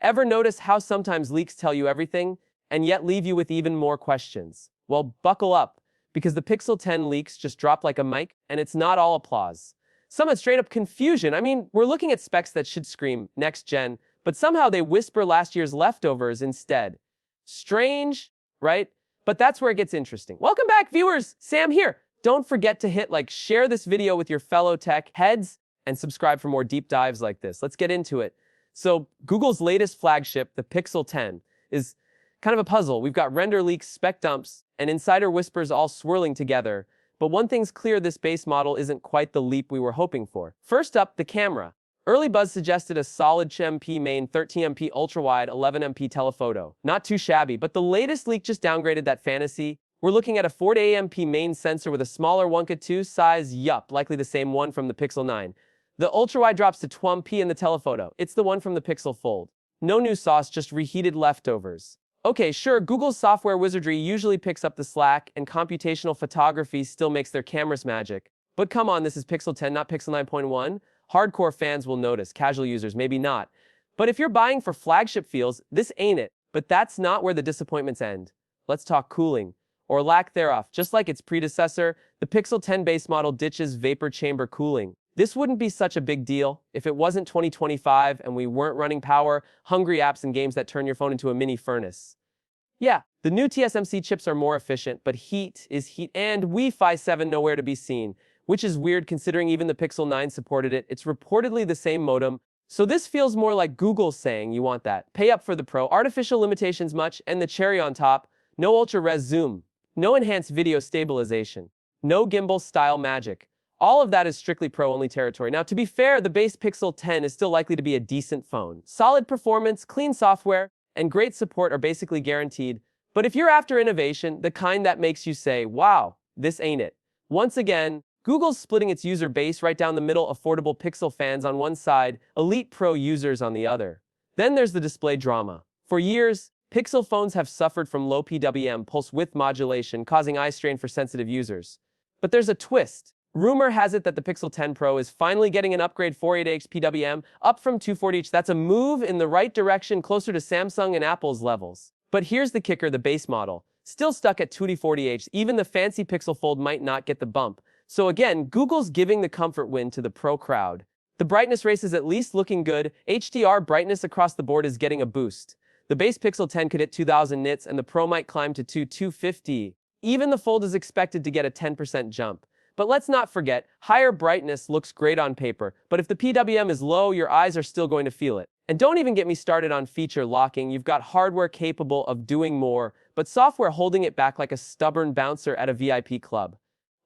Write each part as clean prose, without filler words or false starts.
Ever notice how sometimes leaks tell you everything, and yet leave you with even more questions? Well, buckle up, because the Pixel 10 leaks just dropped like a mic, and it's not all applause. Some had straight up confusion. I mean, we're looking at specs that should scream next gen, but somehow they whisper last year's leftovers instead. Strange, right? But that's where it gets interesting. Welcome back, viewers. Sam here. Don't forget to hit like, share this video with your fellow tech heads, and subscribe for more deep dives like this. Let's get into it. So Google's latest flagship, the Pixel 10, is kind of a puzzle. We've got render leaks, spec dumps, and insider whispers all swirling together. But one thing's clear, this base model isn't quite the leap we were hoping for. First up, the camera. Early buzz suggested a solid 10MP main, 13MP ultra-wide, 11MP telephoto. Not too shabby, but the latest leak just downgraded that fantasy. We're looking at a 40MP main sensor with a smaller 1.2 size, likely the same one from the Pixel 9. The ultra-wide drops to 12MP in the telephoto. It's the one from the Pixel Fold. No new sauce, just reheated leftovers. Okay, sure, Google's software wizardry usually picks up the slack, and computational photography still makes their cameras magic. But come on, this is Pixel 10, not Pixel 9.1. Hardcore fans will notice, casual users maybe not. But if you're buying for flagship feels, this ain't it. But that's not where the disappointments end. Let's talk cooling, or lack thereof. Just like its predecessor, the Pixel 10 base model ditches vapor chamber cooling. This wouldn't be such a big deal if it wasn't 2025 and we weren't running power-hungry apps and games that turn your phone into a mini furnace. Yeah, the new TSMC chips are more efficient, but heat is heat, and Wi-Fi 7 nowhere to be seen, which is weird considering even the Pixel 9 supported it. It's reportedly the same modem, so this feels more like Google saying you want that. Pay up for the Pro, artificial limitations much, and the cherry on top, no ultra-res zoom, no enhanced video stabilization, no gimbal-style magic. All of that is strictly Pro-only territory. Now, to be fair, the base Pixel 10 is still likely to be a decent phone. Solid performance, clean software, and great support are basically guaranteed. But if you're after innovation, the kind that makes you say, wow, this ain't it. Once again, Google's splitting its user base right down the middle, affordable Pixel fans on one side, elite Pro users on the other. Then there's the display drama. For years, Pixel phones have suffered from low PWM, pulse width modulation, causing eye strain for sensitive users. But there's a twist. Rumor has it that the Pixel 10 Pro is finally getting an upgrade 480Hz PWM, up from 240Hz. That's a move in the right direction, closer to Samsung and Apple's levels. But here's the kicker, the base model. Still stuck at 240Hz, even the fancy Pixel Fold might not get the bump. So again, Google's giving the comfort win to the Pro crowd. The brightness race is at least looking good. HDR brightness across the board is getting a boost. The base Pixel 10 could hit 2000 nits and the Pro might climb to 250. Even the Fold is expected to get a 10% jump. But let's not forget, higher brightness looks great on paper, but if the PWM is low, your eyes are still going to feel it. And don't even get me started on feature locking. You've got hardware capable of doing more, but software holding it back like a stubborn bouncer at a VIP club.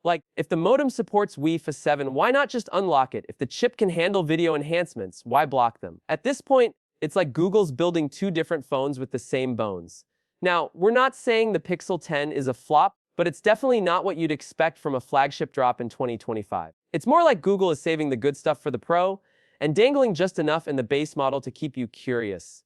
Like, if the modem supports Wi-Fi 7, why not just unlock it? If the chip can handle video enhancements, why block them? At this point, it's like Google's building two different phones with the same bones. Now, we're not saying the Pixel 10 is a flop, but it's definitely not what you'd expect from a flagship drop in 2025. It's more like Google is saving the good stuff for the Pro and dangling just enough in the base model to keep you curious.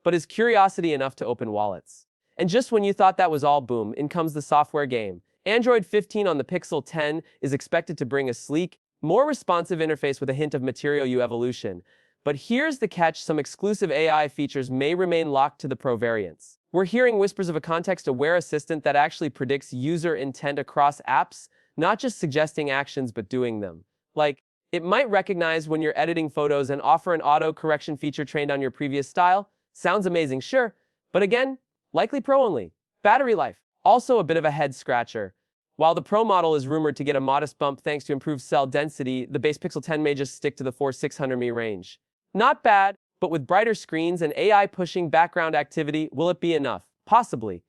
But is curiosity enough to open wallets? And just when you thought that was all, boom, in comes the software game. Android 15 on the Pixel 10 is expected to bring a sleek, more responsive interface with a hint of Material U evolution. But here's the catch, some exclusive AI features may remain locked to the Pro variants. We're hearing whispers of a context-aware assistant that actually predicts user intent across apps, not just suggesting actions but doing them. Like, it might recognize when you're editing photos and offer an auto-correction feature trained on your previous style. Sounds amazing, sure. But again, likely Pro only. Battery life, also a bit of a head-scratcher. While the Pro model is rumored to get a modest bump thanks to improved cell density, the base Pixel 10 may just stick to the 4,600 mAh range. Not bad. But with brighter screens and AI pushing background activity, will it be enough? Possibly.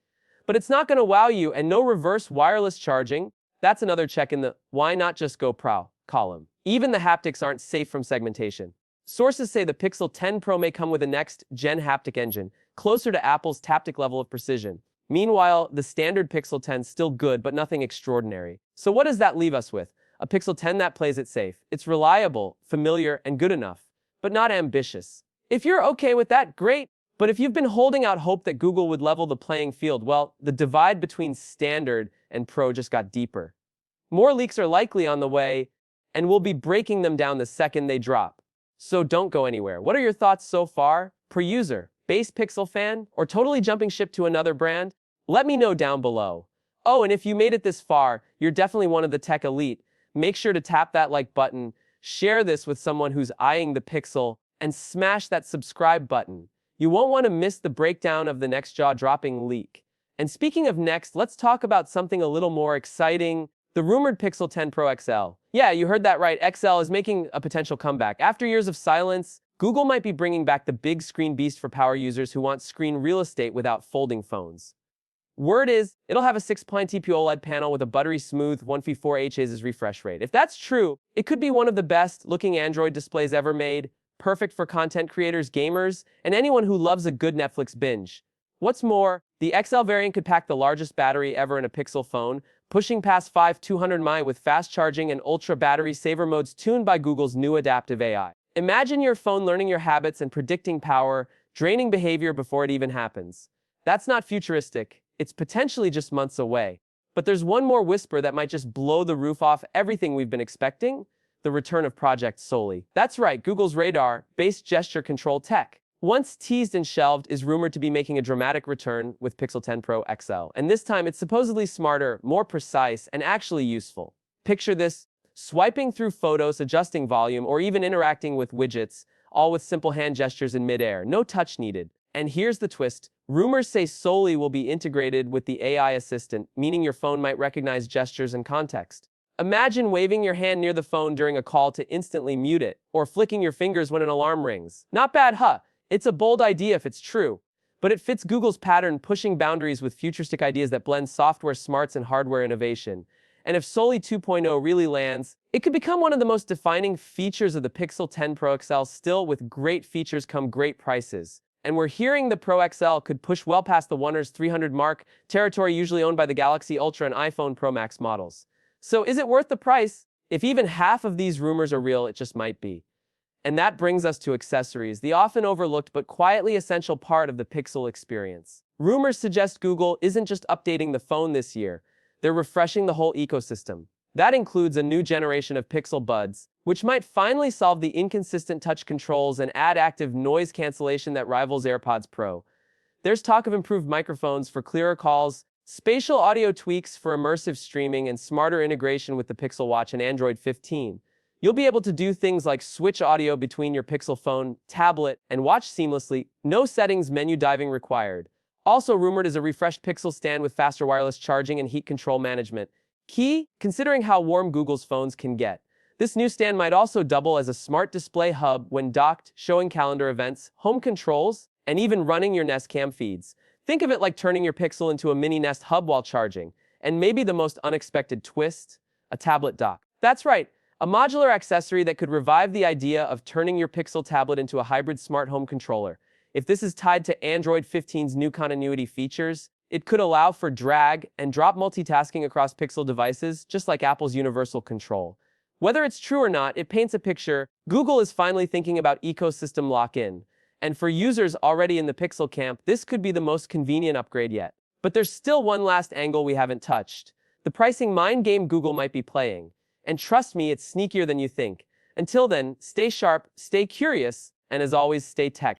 But it's not going to wow you, and no reverse wireless charging. That's another check in the why not just go Pro column. Even the haptics aren't safe from segmentation. Sources say the Pixel 10 Pro may come with a next-gen haptic engine, closer to Apple's Taptic level of precision. Meanwhile, the standard Pixel 10's still good, but nothing extraordinary. So what does that leave us with? A Pixel 10 that plays it safe. It's reliable, familiar, and good enough, but not ambitious. If you're okay with that, great. But if you've been holding out hope that Google would level the playing field, well, the divide between standard and Pro just got deeper. More leaks are likely on the way, and we'll be breaking them down the second they drop. So don't go anywhere. What are your thoughts so far? per user? Base Pixel fan? Or totally jumping ship to another brand? Let me know down below. Oh, and if you made it this far, you're definitely one of the tech elite. Make sure to tap that like button, share this with someone who's eyeing the Pixel, and smash that subscribe button. You won't want to miss the breakdown of the next jaw-dropping leak. And speaking of next, let's talk about something a little more exciting. The rumored Pixel 10 Pro XL. Yeah, you heard that right. XL is making a potential comeback. After years of silence, Google might be bringing back the big screen beast for power users who want screen real estate without folding phones. Word is, it'll have a 6-point TPU OLED panel with a buttery smooth 144Hz refresh rate. If that's true, it could be one of the best-looking Android displays ever made, perfect for content creators, gamers, and anyone who loves a good Netflix binge. What's more, the XL variant could pack the largest battery ever in a Pixel phone, pushing past 5200 mAh with fast charging and ultra battery saver modes tuned by Google's new adaptive AI. Imagine your phone learning your habits and predicting power, draining behavior before it even happens. That's not futuristic. It's potentially just months away. But there's one more whisper that might just blow the roof off everything we've been expecting: the return of Project Soli. That's right, Google's radar-based gesture control tech, once teased and shelved, is rumored to be making a dramatic return with Pixel 10 Pro XL. And this time, it's supposedly smarter, more precise, and actually useful. Picture this: swiping through photos, adjusting volume, or even interacting with widgets, all with simple hand gestures in midair. No touch needed. And here's the twist. Rumors say Soli will be integrated with the AI assistant, meaning your phone might recognize gestures and context. Imagine waving your hand near the phone during a call to instantly mute it, or flicking your fingers when an alarm rings. Not bad, huh? It's a bold idea if it's true, but it fits Google's pattern, pushing boundaries with futuristic ideas that blend software smarts and hardware innovation. And if Soli 2.0 really lands, it could become one of the most defining features of the Pixel 10 Pro XL. Still, with great features come great prices. And we're hearing the Pro XL could push well past the Wonders 300 mark, territory usually owned by the Galaxy Ultra and iPhone Pro Max models. So is it worth the price? If even half of these rumors are real, it just might be. And that brings us to accessories, the often overlooked but quietly essential part of the Pixel experience. Rumors suggest Google isn't just updating the phone this year, they're refreshing the whole ecosystem. That includes a new generation of Pixel Buds, which might finally solve the inconsistent touch controls and add active noise cancellation that rivals AirPods Pro. There's talk of improved microphones for clearer calls, spatial audio tweaks for immersive streaming, and smarter integration with the Pixel Watch and Android 15. You'll be able to do things like switch audio between your Pixel phone, tablet, and watch seamlessly. No settings menu diving required. Also rumored is a refreshed Pixel stand with faster wireless charging and heat control management. Key, considering how warm Google's phones can get. This new stand might also double as a smart display hub when docked, showing calendar events, home controls, and even running your Nest Cam feeds. Think of it like turning your Pixel into a mini Nest hub while charging. And maybe the most unexpected twist: a tablet dock. That's right, a modular accessory that could revive the idea of turning your Pixel tablet into a hybrid smart home controller. If this is tied to Android 15's new continuity features, it could allow for drag and drop multitasking across Pixel devices, just like Apple's Universal Control. Whether it's true or not, it paints a picture. Google is finally thinking about ecosystem lock-in. And for users already in the Pixel camp, this could be the most convenient upgrade yet. But there's still one last angle we haven't touched: the pricing mind game Google might be playing. And trust me, it's sneakier than you think. Until then, stay sharp, stay curious, and as always, stay tech.